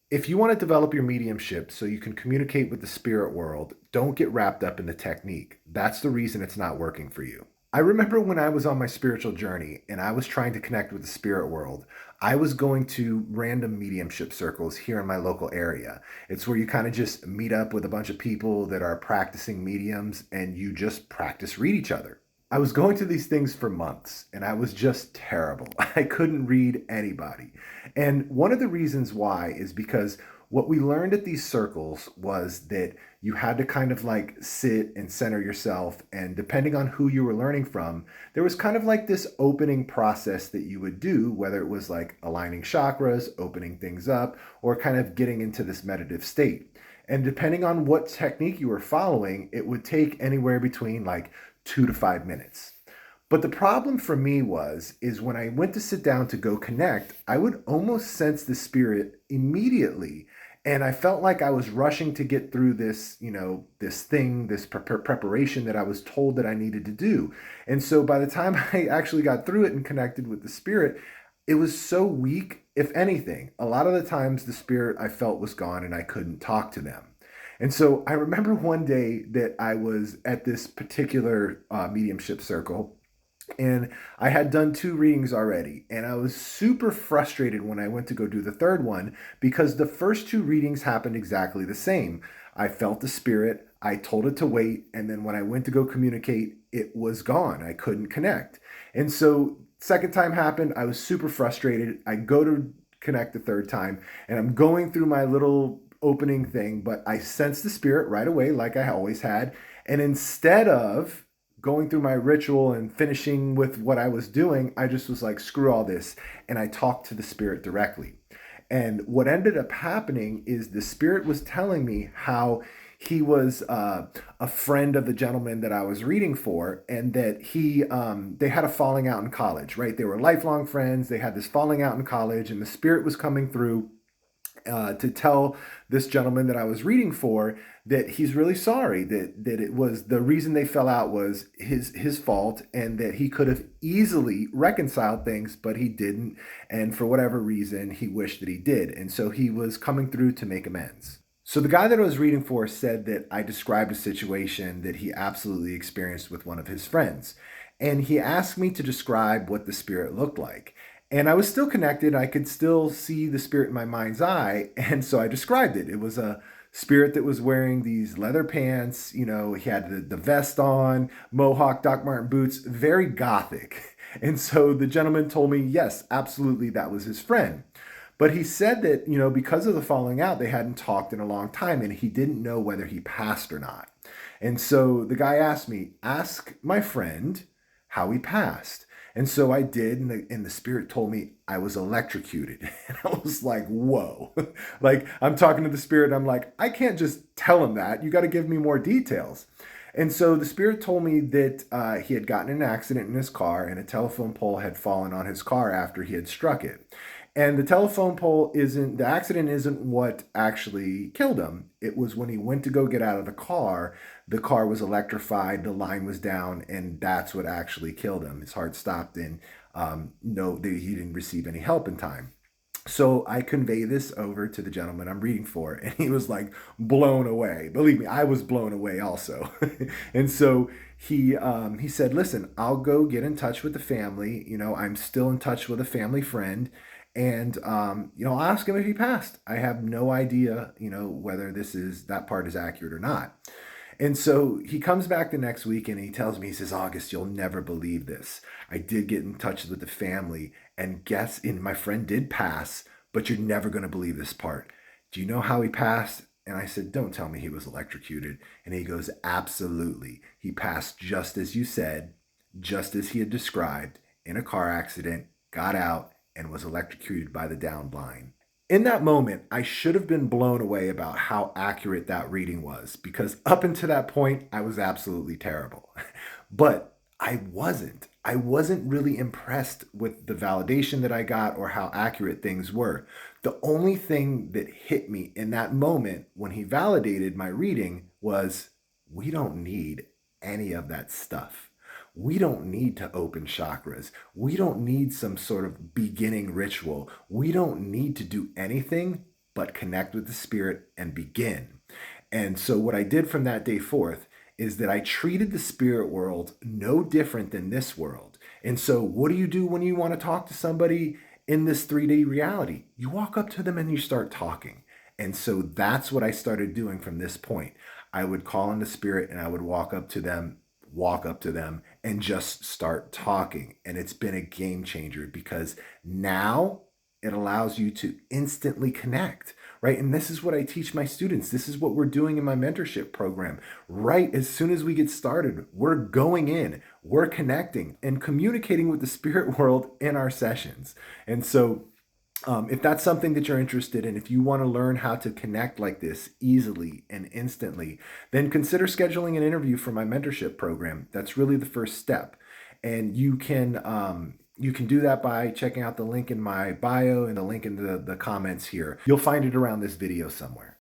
If you want to develop your mediumship so you can communicate with the spirit world, don't get wrapped up in the technique. That's the reason it's not working for you. I remember when I was on my spiritual journey and I was trying to connect with the spirit world, I was going to random mediumship circles here in my local area. It's where you kind of just meet up with a bunch of people that are practicing mediums and you just practice read each other. I was going to these things for months and I was just terrible. I couldn't read anybody. And one of the reasons why is because what we learned at these circles was that you had to kind of like sit and center yourself. And depending on who you were learning from, there was kind of like this opening process that you would do, whether it was like aligning chakras, opening things up, or kind of getting into this meditative state. And depending on what technique you were following, it would take anywhere between like 2 to 5 minutes. But the problem for me is when I went to sit down to go connect, I would almost sense the spirit immediately. And I felt like I was rushing to get through this, this thing, this preparation that I was told that I needed to do. And so by the time I actually got through it and connected with the spirit, it was so weak. If anything, a lot of the times the spirit I felt was gone and I couldn't talk to them. And so I remember one day that I was at this particular mediumship circle and I had done 2 readings already. And I was super frustrated when I went to go do the third one because the first 2 readings happened exactly the same. I felt the spirit, I told it to wait. And then when I went to go communicate, it was gone. I couldn't connect. And so, second time happened, I was super frustrated. I go to connect the third time and I'm going through my little opening thing, but I sensed the spirit right away, like I always had. And instead of going through my ritual and finishing with what I was doing, I just was like, screw all this. And I talked to the spirit directly. And what ended up happening is the spirit was telling me how he was a friend of the gentleman that I was reading for, and that they had a falling out in college, right? They were lifelong friends. They had this falling out in college, and the spirit was coming through to tell this gentleman that I was reading for that he's really sorry that it was the reason they fell out was his fault, and that he could have easily reconciled things, but he didn't, and for whatever reason he wished that he did, and so he was coming through to make amends. So the guy that I was reading for said that I described a situation that he absolutely experienced with one of his friends, and he asked me to describe what the spirit looked like. And I was still connected. I could still see the spirit in my mind's eye. And so I described it. It was a spirit that was wearing these leather pants. He had the vest on, mohawk, Doc Martin boots, very gothic. And so the gentleman told me, yes, absolutely, that was his friend. But he said that, because of the falling out, they hadn't talked in a long time and he didn't know whether he passed or not. And so the guy asked me, ask my friend how he passed. And so I did, and the spirit told me I was electrocuted. And I was like, whoa. Like, I'm talking to the spirit, and I'm like, I can't just tell him that. You got to give me more details. And so the spirit told me that he had gotten in an accident in his car, and a telephone pole had fallen on his car after he had struck it. And the accident isn't what actually killed him. It was when he went to go get out of the car was electrified, the line was down, and that's what actually killed him. His heart stopped, and no, he didn't receive any help in time. So I convey this over to the gentleman I'm reading for, and he was like blown away. Believe me, I was blown away also. And so he said, "Listen, I'll go get in touch with the family. I'm still in touch with a family friend, and I'll ask him if he passed. I have no idea, whether that part is accurate or not." And so he comes back the next week and he tells me, he says, "August, you'll never believe this. I did get in touch with the family, and my friend did pass, but you're never going to believe this part. Do you know how he passed?" And I said, "Don't tell me he was electrocuted." And he goes, "Absolutely. He passed just as you said, just as he had described, in a car accident, got out, and was electrocuted by the downed line." In that moment, I should have been blown away about how accurate that reading was, because up until that point, I was absolutely terrible. But I wasn't. I wasn't really impressed with the validation that I got or how accurate things were. The only thing that hit me in that moment when he validated my reading was, we don't need any of that stuff. We don't need to open chakras. We don't need some sort of beginning ritual. We don't need to do anything but connect with the spirit and begin. And so what I did from that day forth is that I treated the spirit world no different than this world. And so what do you do when you want to talk to somebody in this 3D reality? You walk up to them and you start talking. And so that's what I started doing from this point. I would call in the spirit and I would walk up to them and just start talking. And it's been a game changer because now it allows you to instantly connect, right? And this is what I teach my students. This is what we're doing in my mentorship program. Right as soon as we get started, we're going in, we're connecting and communicating with the spirit world in our sessions. And so if that's something that you're interested in, if you want to learn how to connect like this easily and instantly, then consider scheduling an interview for my mentorship program. That's really the first step. And you can do that by checking out the link in my bio and the link in the comments here. You'll find it around this video somewhere.